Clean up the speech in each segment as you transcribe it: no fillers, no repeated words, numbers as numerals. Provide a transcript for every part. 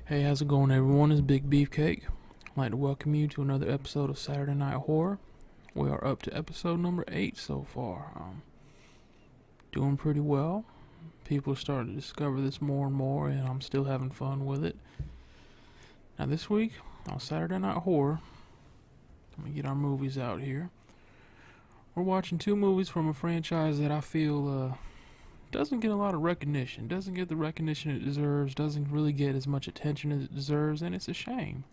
Hey, how's it going, everyone? It's Big Beefcake. I'd like to welcome you to another episode of Saturday Night Horror. We are up to episode number 8 so far. Doing pretty well. People are starting to discover this more and more, and I'm still having fun with it. Now, this week on Saturday Night Horror, let me get our movies out here. We're watching 2 movies from a franchise that I feel doesn't get a lot of recognition, doesn't get the recognition it deserves, doesn't really get as much attention as it deserves, and it's a shame.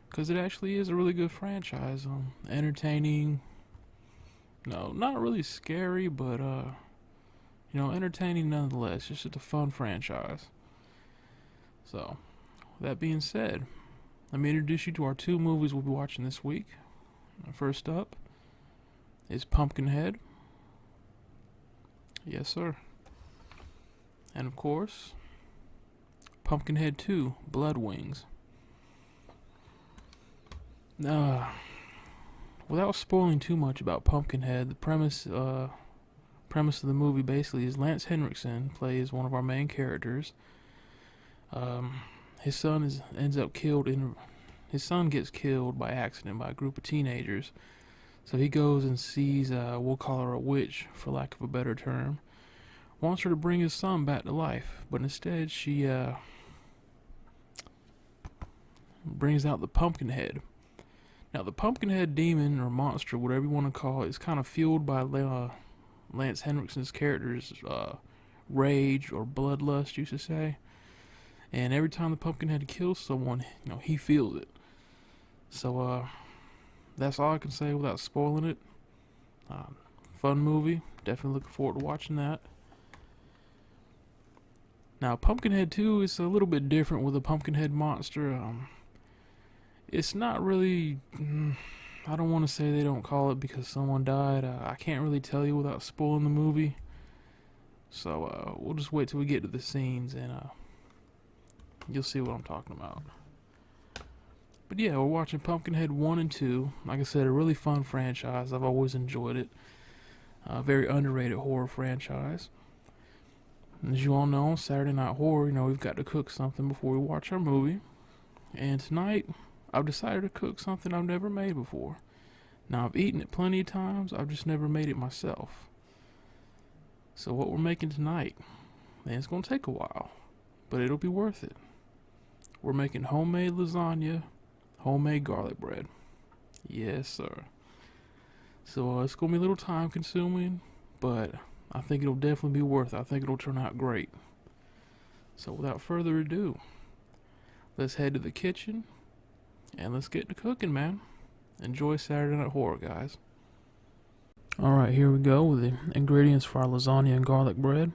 Because it actually is a really good franchise. Entertaining, no, not really scary, but, entertaining nonetheless. It's just a fun franchise. So, with that being said, let me introduce you to our 2 movies we'll be watching this week. First up is Pumpkinhead. Yes, sir. And of course, Pumpkinhead 2, Blood Wings. Without spoiling too much about Pumpkinhead, the premise of the movie basically is Lance Henriksen plays one of our main characters. His son gets killed by accident by a group of teenagers. So he goes and sees, we'll call her a witch, for lack of a better term. Wants her to bring his son back to life, but instead she brings out the Pumpkinhead. Now, the Pumpkinhead demon or monster, whatever you want to call it, is kind of fueled by Lance Henriksen's character's rage or bloodlust, you should say. And every time the Pumpkinhead kills someone, he feels it. So, that's all I can say without spoiling it. Fun movie. Definitely looking forward to watching that. Now, Pumpkinhead 2 is a little bit different with the Pumpkinhead monster. It's not really... I don't want to say they don't call it because someone died. I can't really tell you without spoiling the movie. So, we'll just wait till we get to the scenes and you'll see what I'm talking about. But yeah, we're watching Pumpkinhead 1 and 2. Like I said, a really fun franchise. I've always enjoyed it. Very underrated horror franchise. As you all know, Saturday Night Horror, we've got to cook something before we watch our movie. And tonight, I've decided to cook something I've never made before. Now, I've eaten it plenty of times, I've just never made it myself. So what we're making tonight, man, it's going to take a while, but it'll be worth it. We're making homemade lasagna, homemade garlic bread. Yes, sir. So it's going to be a little time consuming, but I think it'll definitely be worth it. I think it'll turn out great. So without further ado, let's head to the kitchen and let's get to cooking, man. Enjoy Saturday Night Horror, guys. Alright, here we go with the ingredients for our lasagna and garlic bread.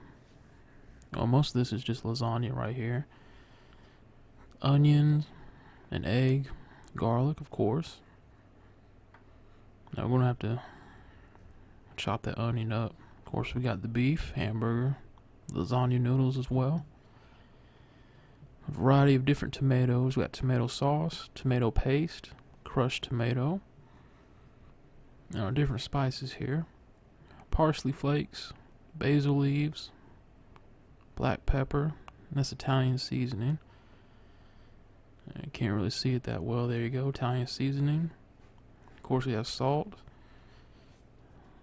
Well, most of this is just lasagna right here. Onions, an egg, garlic, of course. Now we're going to have to chop that onion up. Of course, we got the beef, hamburger, lasagna noodles as well. A variety of different tomatoes. We got tomato sauce, tomato paste, crushed tomato. Now, different spices here. Parsley flakes, basil leaves, black pepper, and that's Italian seasoning. I can't really see it that well. There you go, Italian seasoning. Of course, we have salt.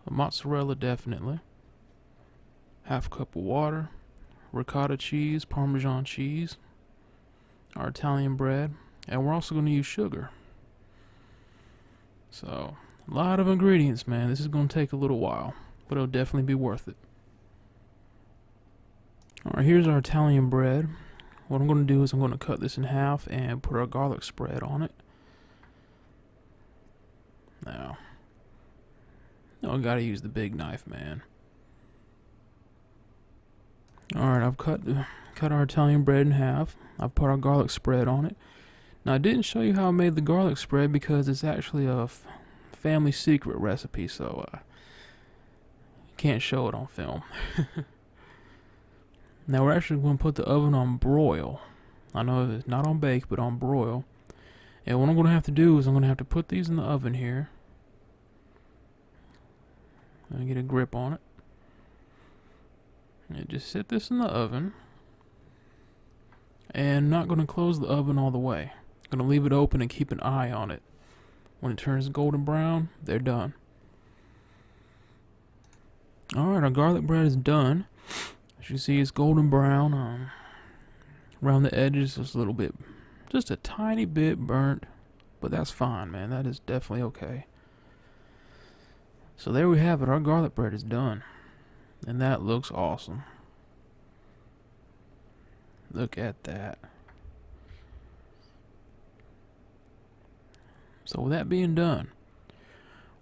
Mozzarella, definitely. Half a cup of water. Ricotta cheese, Parmesan cheese. Our Italian bread. And we're also going to use sugar. So, a lot of ingredients, man. This is going to take a little while, but it'll definitely be worth it. Alright, here's our Italian bread. What I'm going to do is I'm going to cut this in half and put our garlic spread on it. Now, I gotta use the big knife, man. Alright, I've cut our Italian bread in half. I've put our garlic spread on it. Now, I didn't show you how I made the garlic spread because it's actually a family secret recipe, so can't show it on film. Now, we're actually going to put the oven on broil. I know it's not on bake, but on broil. And what I'm going to have to do is I'm going to have to put these in the oven here. And get a grip on it. And just set this in the oven. And not going to close the oven all the way. Going to leave it open and keep an eye on it. When it turns golden brown, they're done. Alright, our garlic bread is done. As you see, it's golden brown. Around the edges, it's a little bit, just a tiny bit burnt. But that's fine, man. That is definitely okay. So there we have it. Our garlic bread is done. And that looks awesome. Look at that. So with that being done,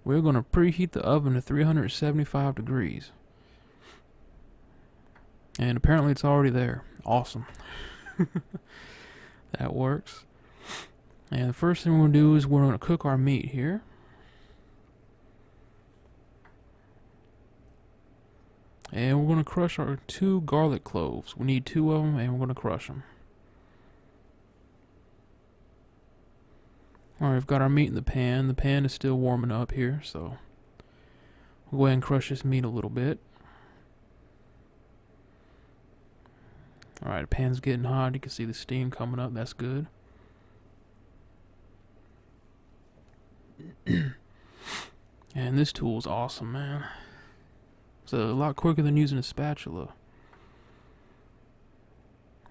we're going to preheat the oven to 375 degrees. And apparently it's already there. Awesome. That works. And the first thing we're going to do is we're going to cook our meat here. And we're going to crush our 2 garlic cloves. We need 2 of them, and we're going to crush them. Alright, we've got our meat in the pan. The pan is still warming up here, so we'll go ahead and crush this meat a little bit. Alright, the pan's getting hot. You can see the steam coming up. That's good. And this tool is awesome, man. It's a lot quicker than using a spatula.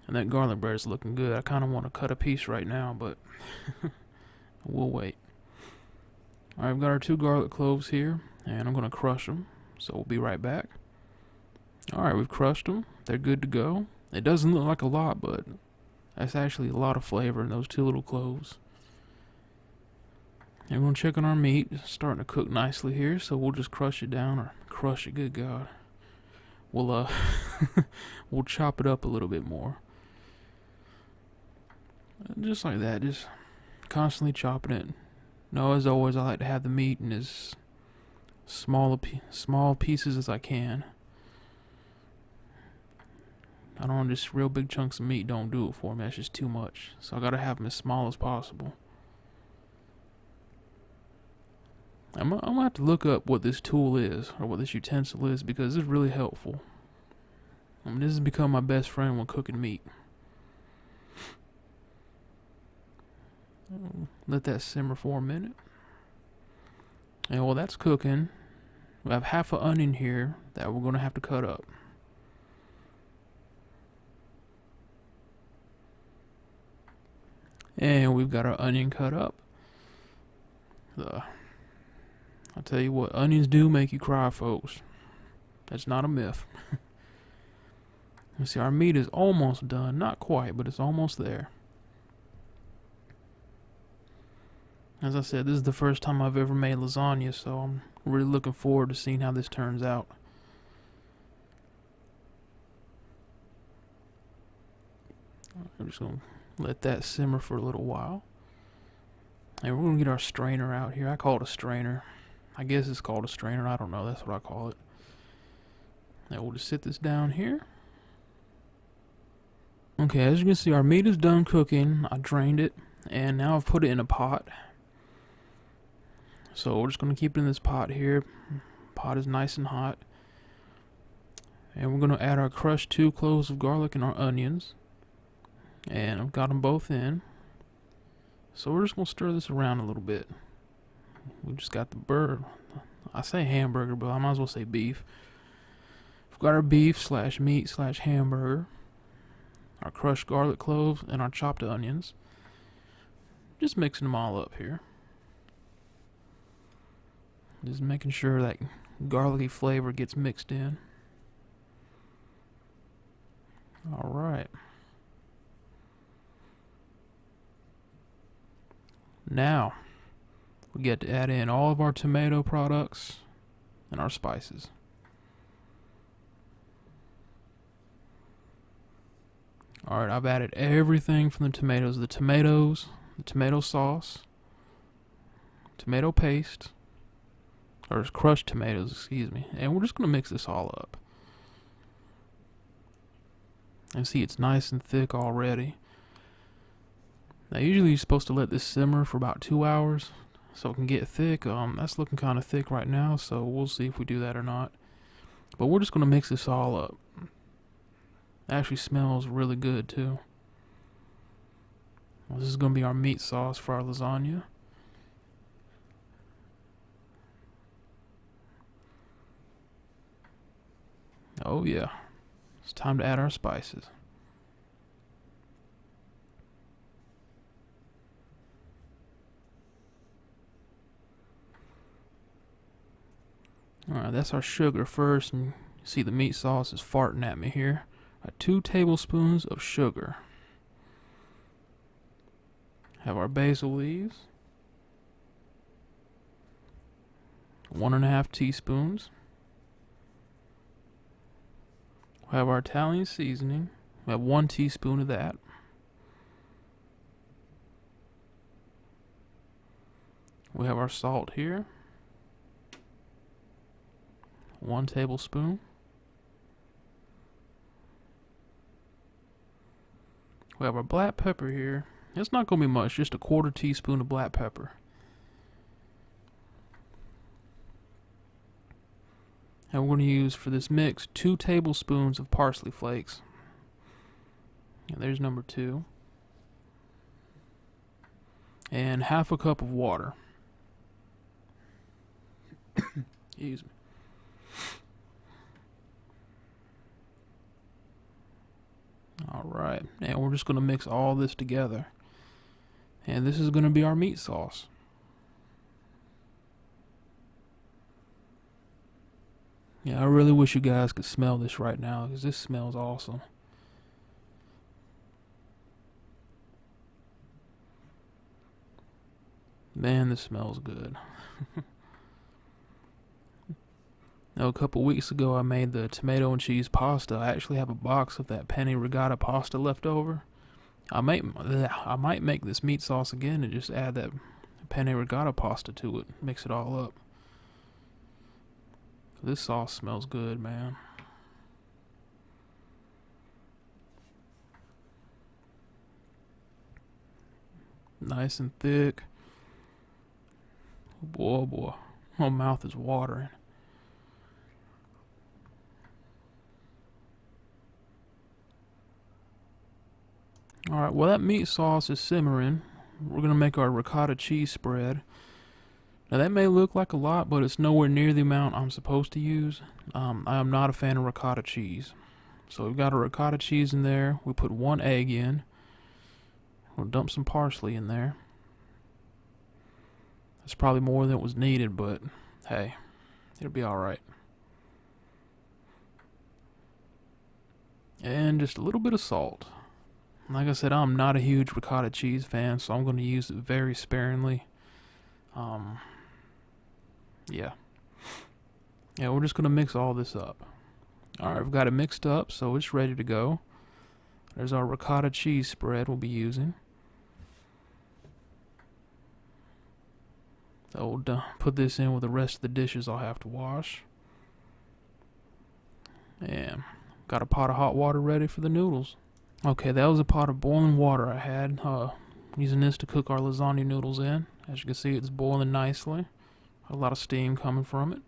And that garlic bread is looking good. I kind of want to cut a piece right now, but we'll wait. Alright, we've got our 2 garlic cloves here, and I'm going to crush them. So we'll be right back. Alright, we've crushed them. They're good to go. It doesn't look like a lot, but that's actually a lot of flavor in those 2 little cloves. And we're going to check on our meat. It's starting to cook nicely here, so we'll just crush it down, or crush it, good God. We'll we'll chop it up a little bit more. Just like that, just constantly chopping it. No, as always, I like to have the meat in as small pieces as I can. I don't want just real big chunks of meat. Don't do it for me. That's just too much. So I gotta have them as small as possible. I'm gonna have to look up what this tool is, or what this utensil is, because it's really helpful. I mean, this has become my best friend when cooking meat. Let that simmer for a minute. And while that's cooking, we have half an onion here that we're gonna have to cut up. And we've got our onion cut up. I'll tell you what, onions do make you cry, folks. That's not a myth. You see, our meat is almost done. Not quite, but it's almost there. As I said, this is the first time I've ever made lasagna, so I'm really looking forward to seeing how this turns out. I'm just going to let that simmer for a little while. And we're going to get our strainer out here. I call it a strainer. I guess it's called a strainer. I don't know. That's what I call it. Now we'll just sit this down here. Okay, as you can see, our meat is done cooking. I drained it, and now I've put it in a pot. So we're just going to keep it in this pot here. Pot is nice and hot. And we're going to add our crushed 2 cloves of garlic and our onions. And I've got them both in. So we're just going to stir this around a little bit. We just got the bird. I say hamburger, but I might as well say beef. We've got our beef / meat / hamburger. Our crushed garlic cloves and our chopped onions. Just mixing them all up here. Just making sure that garlicky flavor gets mixed in. Alright. Now, we get to add in all of our tomato products and our spices. Alright, I've added everything from the tomatoes. The tomato sauce, tomato paste, or crushed tomatoes, excuse me. And we're just going to mix this all up. And see, it's nice and thick already. Now, usually you're supposed to let this simmer for about 2 hours so it can get thick. That's looking kind of thick right now, so we'll see if we do that or not. But we're just going to mix this all up. It actually smells really good, too. This is going to be our meat sauce for our lasagna. Oh yeah, it's time to add our spices. Alright, that's our sugar first, and you see the meat sauce is farting at me here. 2 tablespoons of sugar. Have our basil leaves. 1.5 teaspoons. We have our Italian seasoning. We have 1 teaspoon of that. We have our salt here. 1 tablespoon. We have our black pepper here. It's not going to be much, just a 1/4 teaspoon of black pepper. And we're going to use for this mix 2 tablespoons of parsley flakes. And there's number 2. And 1/2 cup of water. Excuse me. Alright, and we're just going to mix all this together. And this is going to be our meat sauce. Yeah, I really wish you guys could smell this right now, because this smells awesome. Man, this smells good. Now, a couple weeks ago, I made the tomato and cheese pasta. I actually have a box of that penne ricotta pasta left over. I might make this meat sauce again and just add that penne ricotta pasta to it. Mix it all up. This sauce smells good, man. Nice and thick. Boy, boy. My mouth is watering. Alright, well that meat sauce is simmering. We're going to make our ricotta cheese spread. Now that may look like a lot, but it's nowhere near the amount I'm supposed to use. I am not a fan of ricotta cheese. So we've got a ricotta cheese in there. We put 1 egg in. We'll dump some parsley in there. That's probably more than was needed, but hey, it'll be alright. And just a little bit of salt. Like I said, I'm not a huge ricotta cheese fan, so I'm going to use it very sparingly. Yeah, we're just going to mix all this up. Alright, we've got it mixed up, so it's ready to go. There's our ricotta cheese spread we'll be using. So we'll put this in with the rest of the dishes I'll have to wash. And got a pot of hot water ready for the noodles. Okay, that was a pot of boiling water I had. Using this to cook our lasagna noodles in. As you can see, it's boiling nicely. A lot of steam coming from it.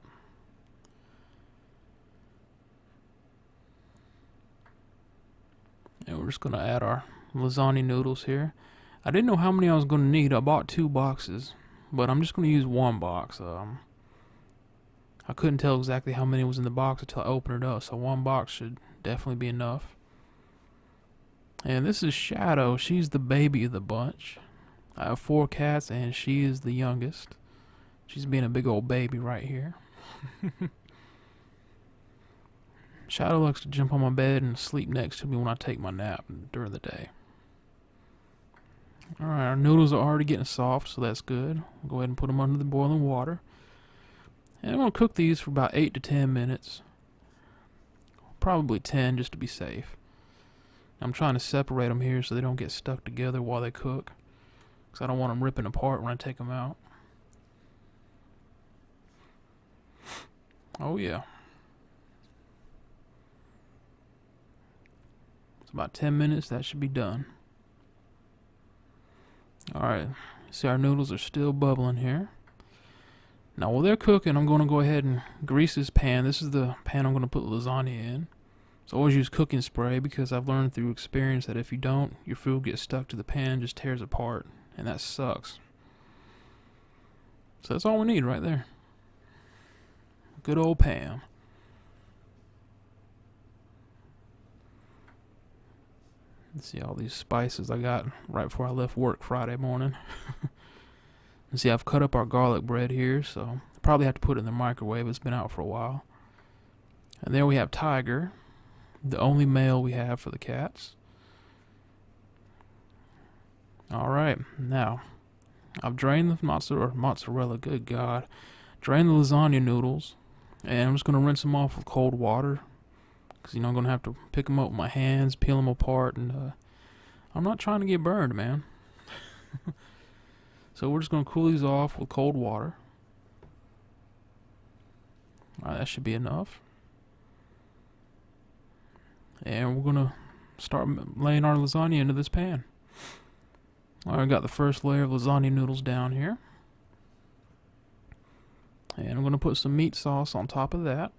And we're just going to add our lasagna noodles here. I didn't know how many I was going to need. I bought 2 boxes, but I'm just going to use 1 box. I couldn't tell exactly how many was in the box until I opened it up, so 1 box should definitely be enough. And this is Shadow. She's the baby of the bunch. I have 4 cats, and she is the youngest. She's being a big old baby right here. Shadow likes to jump on my bed and sleep next to me when I take my nap during the day. Alright, our noodles are already getting soft, so that's good. We'll go ahead and put them under the boiling water. And I'm going to cook these for about 8 to 10 minutes. Probably 10 just to be safe. I'm trying to separate them here so they don't get stuck together while they cook. Because I don't want them ripping apart when I take them out. Oh yeah. It's about 10 minutes, that should be done. Alright, see our noodles are still bubbling here. Now while they're cooking, I'm going to go ahead and grease this pan. This is the pan I'm going to put lasagna in. So always use cooking spray because I've learned through experience that if you don't, your food gets stuck to the pan, just tears apart, and that sucks. So that's all we need right there. Good old Pam. Let's see all these spices I got right before I left work Friday morning. And see, I've cut up our garlic bread here, so I probably have to put it in the microwave. It's been out for a while. And there we have Tiger, the only male we have for the cats. Alright, now, I've drained the mozzarella, good God. Drained the lasagna noodles, and I'm just going to rinse them off with cold water. Because, I'm going to have to pick them up with my hands, peel them apart, and I'm not trying to get burned, man. So we're just going to cool these off with cold water. Alright, that should be enough. And we're going to start laying our lasagna into this pan. Alright, I got the first layer of lasagna noodles down here. And I'm going to put some meat sauce on top of that.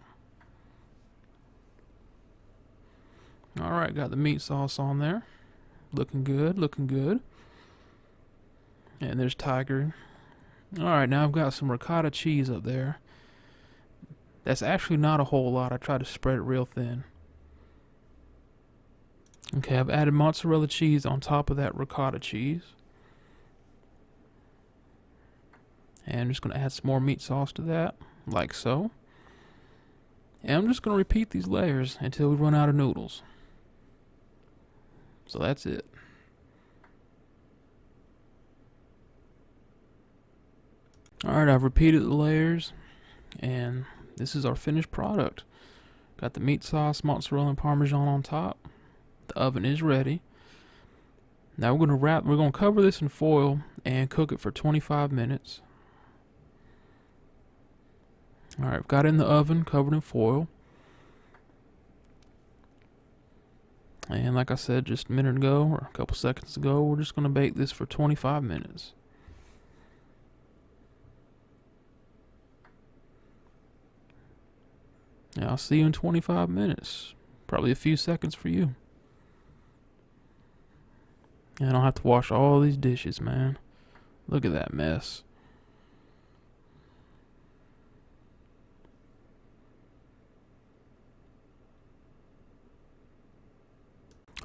Alright, got the meat sauce on there. Looking good, looking good. And there's Tiger. Alright, now I've got some ricotta cheese up there. That's actually not a whole lot. I tried to spread it real thin. Okay, I've added mozzarella cheese on top of that ricotta cheese. And I'm just going to add some more meat sauce to that, like so. And I'm just going to repeat these layers until we run out of noodles. So that's it. Alright, I've repeated the layers, and this is our finished product. Got the meat sauce, mozzarella, and parmesan on top. The oven is ready. Now we're going to cover this in foil and cook it for 25 minutes. Alright, I've got it in the oven, covered in foil. And like I said just a minute ago, or a couple seconds ago, we're just going to bake this for 25 minutes. Now I'll see you in 25 minutes. Probably a few seconds for you. And I'll have to wash all these dishes, man. Look at that mess.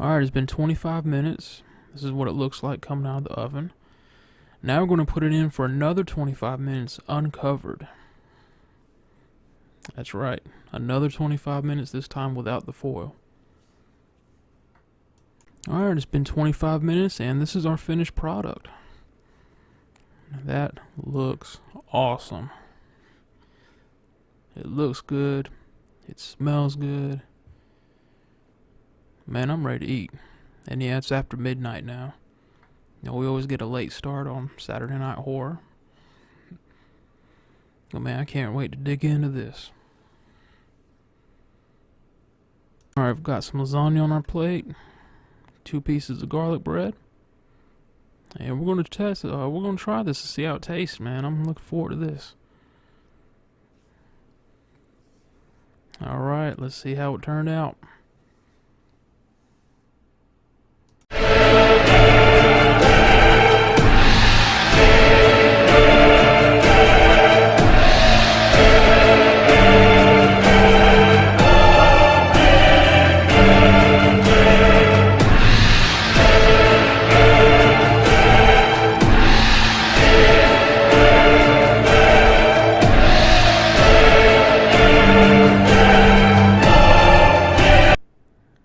Alright, it's been 25 minutes. This is what it looks like coming out of the oven. Now we're going to put it in for another 25 minutes uncovered. That's right, another 25 minutes, this time without the foil. Alright, it's been 25 minutes and this is our finished product. That looks awesome. It looks good. It smells good. Man, I'm ready to eat. And yeah, it's after midnight now. We always get a late start on Saturday Night Horror. Oh man, I can't wait to dig into this. Alright, I've got some lasagna on our plate. 2 pieces of garlic bread. And we're going to test it. We're going to try this to see how it tastes, man. I'm looking forward to this. Alright, let's see how it turned out.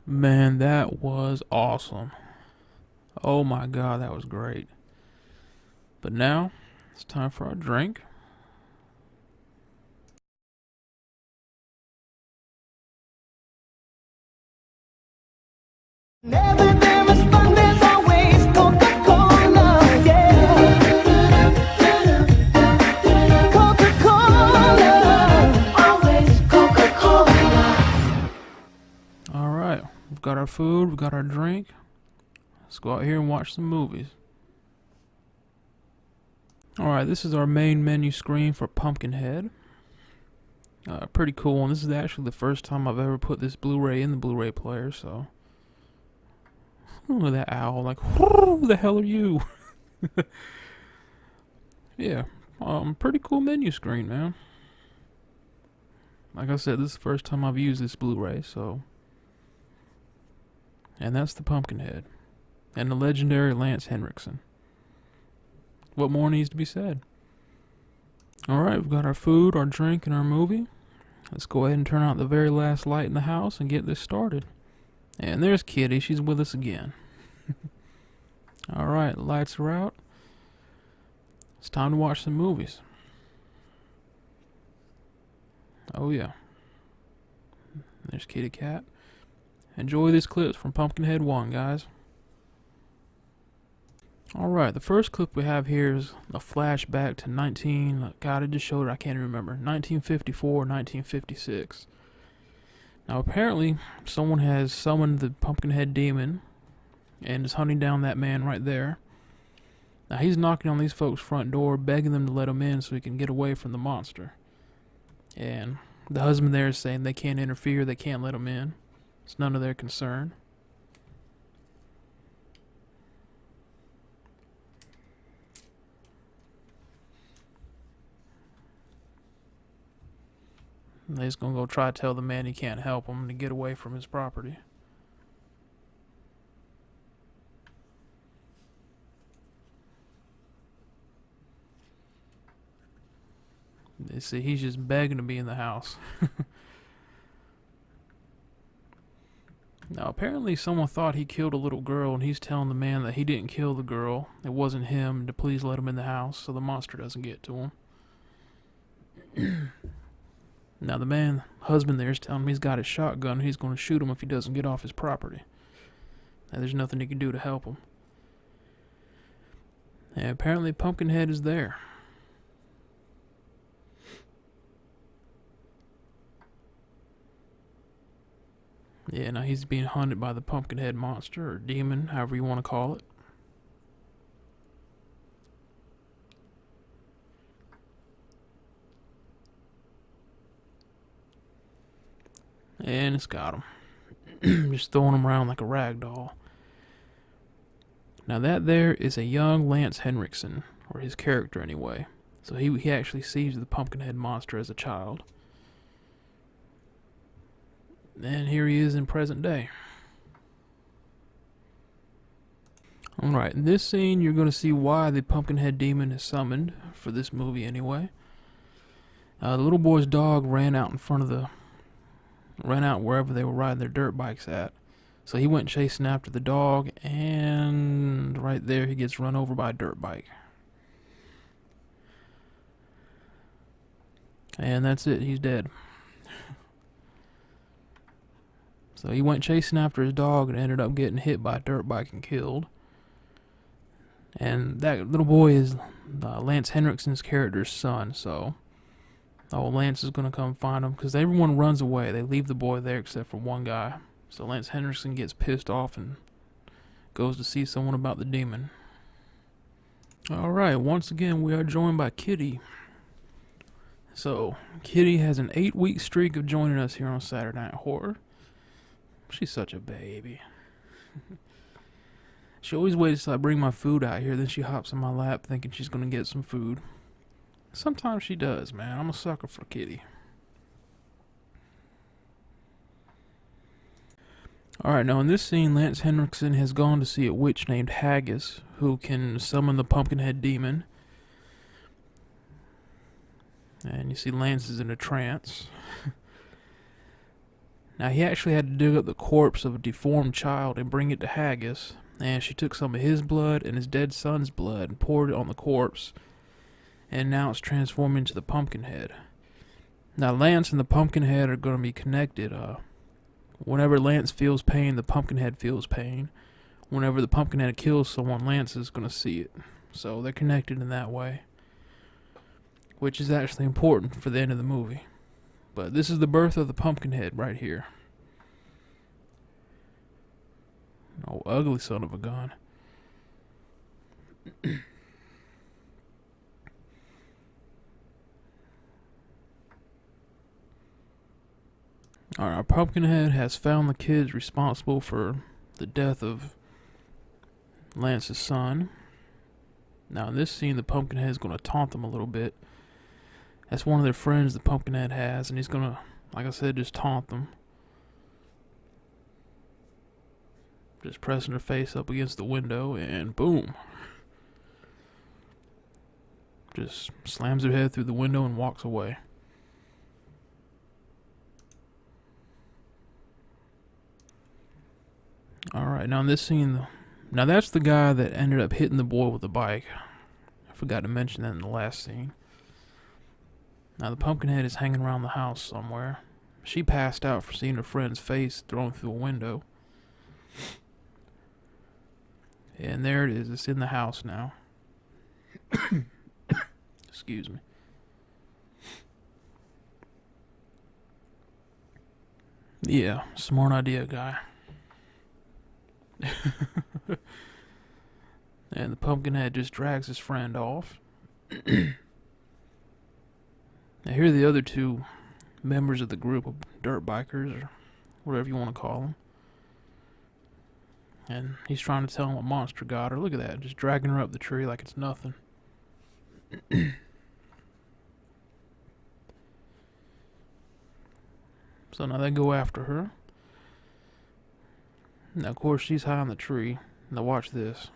Man, that was awesome. Oh my God, that was great. But now, it's time for our drink. Never there is fun, there's always Coca-Cola, yeah. Coca-Cola, always Coca-Cola. Alright, we've got our food, we've got our drink. Let's go out here and watch some movies. Alright, this is our main menu screen for Pumpkinhead. Pretty cool. And this is actually the first time I've ever put this Blu-ray in the Blu-ray player. So, look at that owl. Like, who the hell are you? Yeah. Pretty cool menu screen, man. Like I said, this is the first time I've used this Blu-ray. So, and that's the Pumpkinhead and the legendary Lance Henriksen. What more needs to be said? Alright, we've got our food, our drink, and our movie. Let's go ahead and turn out the very last light in the house and get this started. And there's Kitty, she's with us again. Alright, lights are out. It's time to watch some movies. Oh yeah. There's Kitty Cat. Enjoy these clips from Pumpkinhead 1, guys. Alright, the first clip we have here is a flashback to God, I just showed it, I can't remember. 1954, 1956. Now, apparently, someone has summoned the Pumpkinhead demon and is hunting down that man right there. Now, he's knocking on these folks' front door, begging them to let him in so he can get away from the monster. And the husband there is saying they can't interfere, they can't let him in. It's none of their concern. They're just gonna go try to tell the man he can't help him to get away from his property. They see he's just begging to be in the house. Now, apparently someone thought he killed a little girl, and he's telling the man that he didn't kill the girl. It wasn't him, and to please let him in the house so the monster doesn't get to him. Now, the husband there is telling him he's got his shotgun, and he's going to shoot him if he doesn't get off his property. And there's nothing he can do to help him. And apparently Pumpkinhead is there. Yeah, now he's being hunted by the Pumpkinhead monster, or demon, however you want to call it. And it's got him. Just throwing him around like a rag doll. Now that there is a young Lance Henriksen, or his character anyway. So he actually sees the Pumpkinhead monster as a child. And here he is in present day. Alright, in this scene you're going to see why the Pumpkinhead demon is summoned, for this movie anyway. The little boy's dog ran out wherever they were riding their dirt bikes at. So he went chasing after the dog, and right there he gets run over by a dirt bike. And that's it, he's dead. So he went chasing after his dog and ended up getting hit by a dirt bike and killed. And that little boy is Lance Henriksen's character's son, so Lance is going to come find him because everyone runs away. They leave the boy there except for one guy. So Lance Henriksen gets pissed off and goes to see someone about the demon. Alright, once again we are joined by Kitty. So, Kitty has an 8-week streak of joining us here on Saturday Night Horror. She's such a baby. She always waits till I bring my food out here, then she hops on my lap thinking she's going to get some food. Sometimes she does, man. I'm a sucker for Kitty. Alright, now in this scene, Lance Henriksen has gone to see a witch named Haggis, who can summon the Pumpkinhead demon. And you see Lance is in a trance. Now, he actually had to dig up the corpse of a deformed child and bring it to Haggis. And she took some of his blood and his dead son's blood and poured it on the corpse. And now it's transformed into the Pumpkinhead. Now, Lance and the Pumpkinhead are going to be connected. Whenever Lance feels pain, the Pumpkinhead feels pain. Whenever the Pumpkinhead kills someone, Lance is going to see it. So they're connected in that way. Which is actually important for the end of the movie. But this is the birth of the Pumpkinhead right here. Oh, ugly son of a gun. Alright, Pumpkinhead has found the kids responsible for the death of Lance's son. Now, in this scene, the Pumpkinhead is going to taunt them a little bit. That's one of their friends the Pumpkinhead has, and he's going to, like I said, just taunt them. Just pressing her face up against the window, and boom. Just slams her head through the window and walks away. Alright, now in this scene, now that's the guy that ended up hitting the boy with the bike. I forgot to mention that in the last scene. Now the Pumpkinhead is hanging around the house somewhere. She passed out for seeing her friend's face thrown through a window. And there it is, it's in the house now. Excuse me. Yeah, smart idea, guy. And the Pumpkinhead just drags his friend off. Now here are the other two members of the group of dirt bikers, or whatever you want to call them. And he's trying to tell him a monster got her. Look at that, just dragging her up the tree like it's nothing. So now they go after her. Now, of course, she's high on the tree. Now watch this.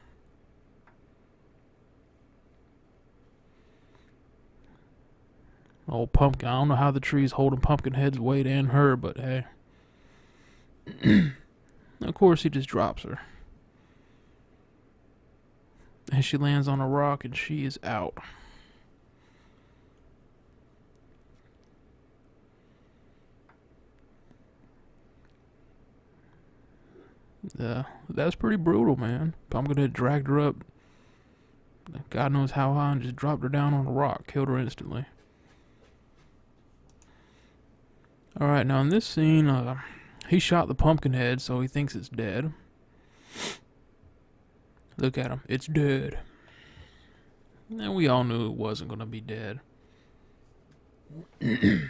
Old Pumpkin. I don't know how the tree's holding Pumpkinhead's weight and her, but hey. Of course, he just drops her. And she lands on a rock and she is out. That's pretty brutal, man. Pumpkinhead dragged her up, God knows how high, and just dropped her down on a rock. Killed her instantly. Alright, now in this scene, he shot the Pumpkinhead, so he thinks it's dead. Look at him. It's dead. And we all knew it wasn't going to be dead. And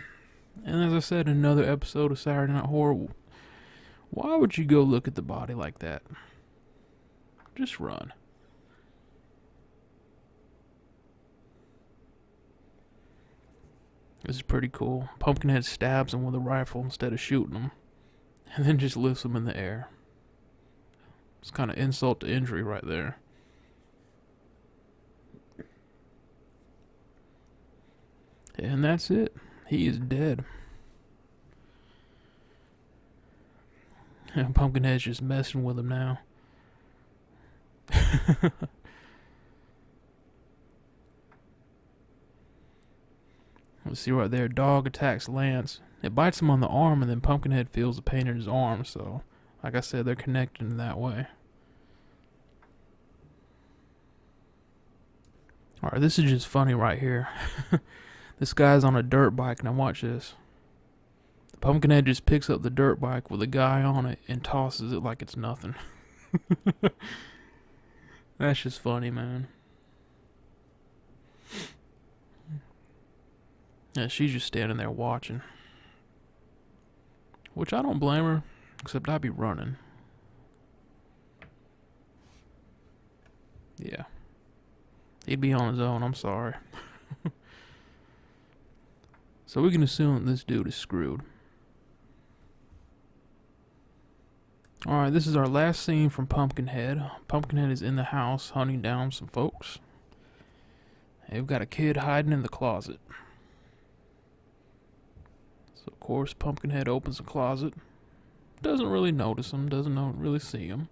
as I said in another episode of Saturday Night Horror, why would you go look at the body like that? Just run. This is pretty cool. Pumpkinhead stabs him with a rifle instead of shooting him, and then just lifts him in the air. It's kind of insult to injury right there. And that's it. He is dead. And Pumpkinhead's just messing with him now. Let's see right there. Dog attacks Lance. It bites him on the arm, and then Pumpkinhead feels the pain in his arm. So, like I said, they're connected in that way. Alright, this is just funny right here. This guy's on a dirt bike. Now watch this. Pumpkinhead just picks up the dirt bike with a guy on it and tosses it like it's nothing. That's just funny, man. Yeah, she's just standing there watching. Which I don't blame her, except I'd be running. Yeah. He'd be on his own, I'm sorry. So we can assume this dude is screwed. Alright, this is our last scene from Pumpkinhead. Pumpkinhead is in the house hunting down some folks. They've got a kid hiding in the closet. So of course Pumpkinhead opens the closet. Doesn't really notice him, doesn't really see him.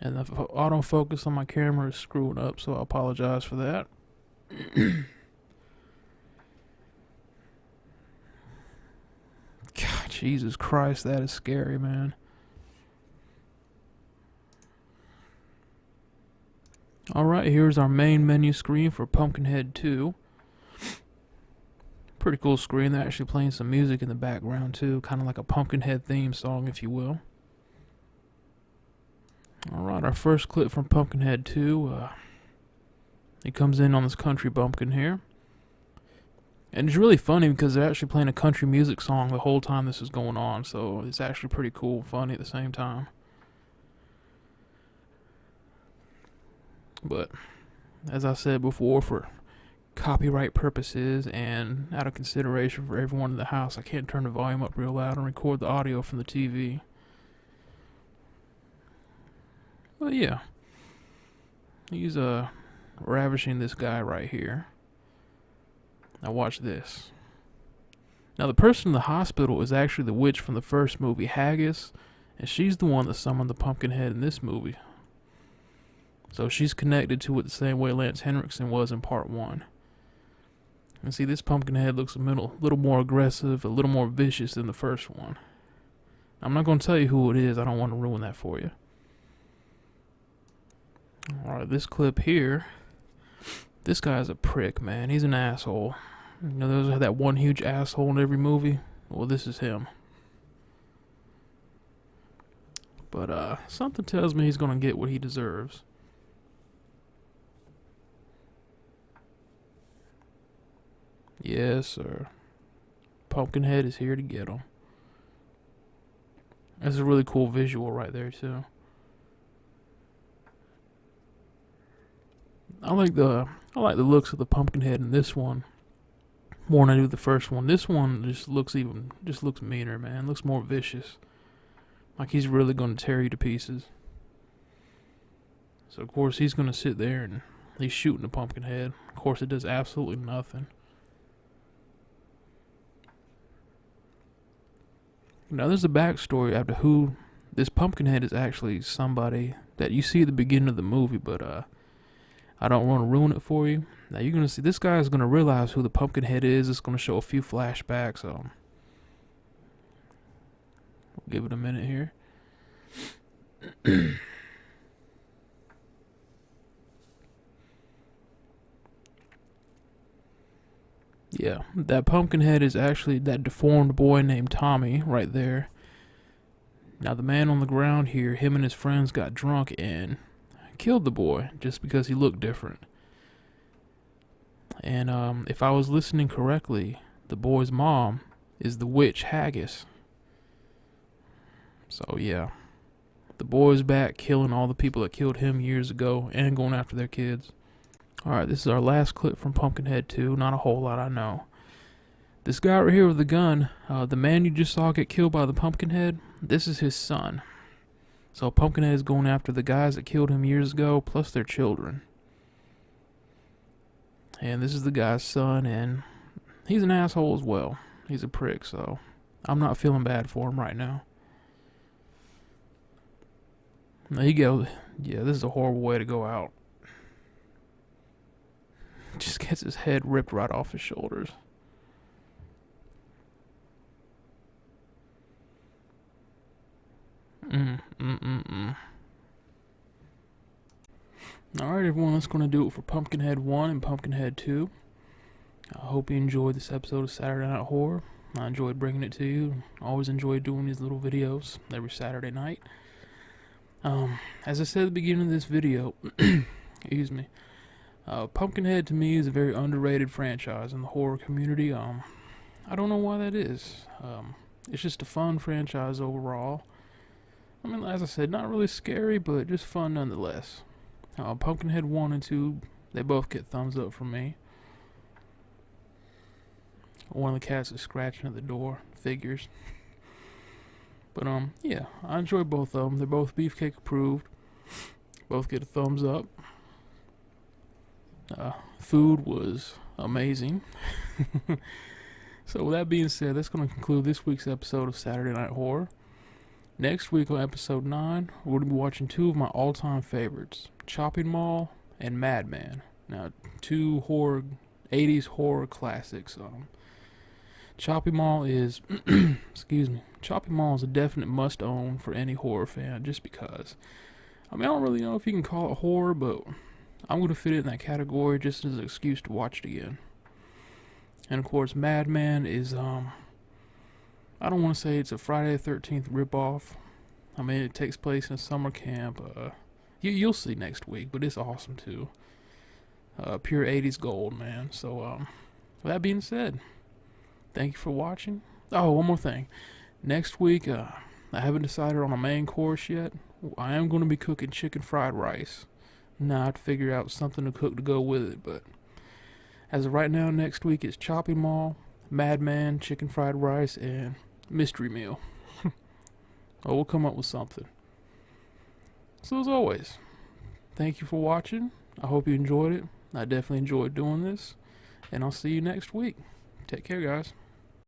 And the autofocus on my camera is screwing up, so I apologize for that. God, Jesus Christ, that is scary, man. Alright, here's our main menu screen for Pumpkinhead 2. Pretty cool screen. They're actually playing some music in the background too. Kind of like a Pumpkinhead theme song, if you will. Alright, our first clip from Pumpkinhead 2. He comes in on this country bumpkin here. And it's really funny because they're actually playing a country music song the whole time this is going on, so it's actually pretty cool and funny at the same time. But as I said before, for copyright purposes and out of consideration for everyone in the house, I can't turn the volume up real loud and record the audio from the TV. But yeah, he's ravishing this guy right here. Now watch this. Now the person in the hospital is actually the witch from the first movie, Haggis, and she's the one that summoned the Pumpkinhead in this movie. So she's connected to it the same way Lance Henriksen was in part 1. And see, this Pumpkinhead looks a little more aggressive, a little more vicious than the first one. I'm not going to tell you who it is. I don't want to ruin that for you. Alright, this clip here. This guy's a prick, man. He's an asshole. You know, there's that one huge asshole in every movie? Well, this is him. But, something tells me he's going to get what he deserves. Yes, sir. Pumpkinhead is here to get him. That's a really cool visual right there, too. I like the looks of the Pumpkinhead in this one more than I do the first one. This one just looks meaner, man. Looks more vicious. Like he's really going to tear you to pieces. So of course he's going to sit there and he's shooting the Pumpkinhead. Of course it does absolutely nothing. Now there's a backstory after who this Pumpkinhead is. Actually somebody that you see at the beginning of the movie, but I don't want to ruin it for you. Now you're gonna see this guy is gonna realize who the Pumpkinhead is. It's gonna show a few flashbacks. We'll give it a minute here. Yeah, that Pumpkinhead is actually that deformed boy named Tommy right there. Now the man on the ground here, him and his friends got drunk and killed the boy just because he looked different. And if I was listening correctly, the boy's mom is the witch Haggis. So yeah, the boy's back killing all the people that killed him years ago and going after their kids. Alright, this is our last clip from Pumpkinhead 2. Not a whole lot, I know. This guy right here with the gun, the man you just saw get killed by the Pumpkinhead, this is his son. So Pumpkinhead is going after the guys that killed him years ago, plus their children. And this is the guy's son, and he's an asshole as well. He's a prick, so I'm not feeling bad for him right now. There you go. Yeah, this is a horrible way to go out. Just gets his head ripped right off his shoulders. Alright everyone, that's going to do it for Pumpkinhead 1 and Pumpkinhead 2. I hope you enjoyed this episode of Saturday Night Horror. I enjoyed bringing it to you. I always enjoy doing these little videos every Saturday night. As I said at the beginning of this video, excuse me, Pumpkinhead to me is a very underrated franchise in the horror community. I don't know why that is. It's just a fun franchise overall. I mean, as I said, not really scary, but just fun nonetheless. Pumpkinhead 1 and 2, they both get thumbs up from me. One of the cats is scratching at the door. Figures. But, yeah, I enjoy both of them. They're both Beefcake approved. Both get a thumbs up. Food was amazing. So with that being said, that's going to conclude this week's episode of Saturday Night Horror. Next week on episode 9, we're going to be watching two of my all-time favorites, Chopping Mall and Madman. Now, two 80s horror classics. Chopping Mall is, excuse me, Chopping Mall is a definite must-own for any horror fan, just because. I mean, I don't really know if you can call it horror, but I'm going to fit it in that category just as an excuse to watch it again. And of course, Madman is, I don't want to say it's a Friday the 13th ripoff. I mean, it takes place in a summer camp. You'll see next week, but it's awesome too. Pure 80s gold, man. So, With that being said, thank you for watching. Oh, one more thing. Next week, I haven't decided on a main course yet. I am going to be cooking chicken fried rice. Now I have to figure out something to cook to go with it, but as of right now, next week it's Chopping Mall, Madman, chicken fried rice, and mystery meal. Oh, we'll come up with something. So as always, thank you for watching. I hope you enjoyed it. I definitely enjoyed doing this, and I'll see you next week. Take care, guys.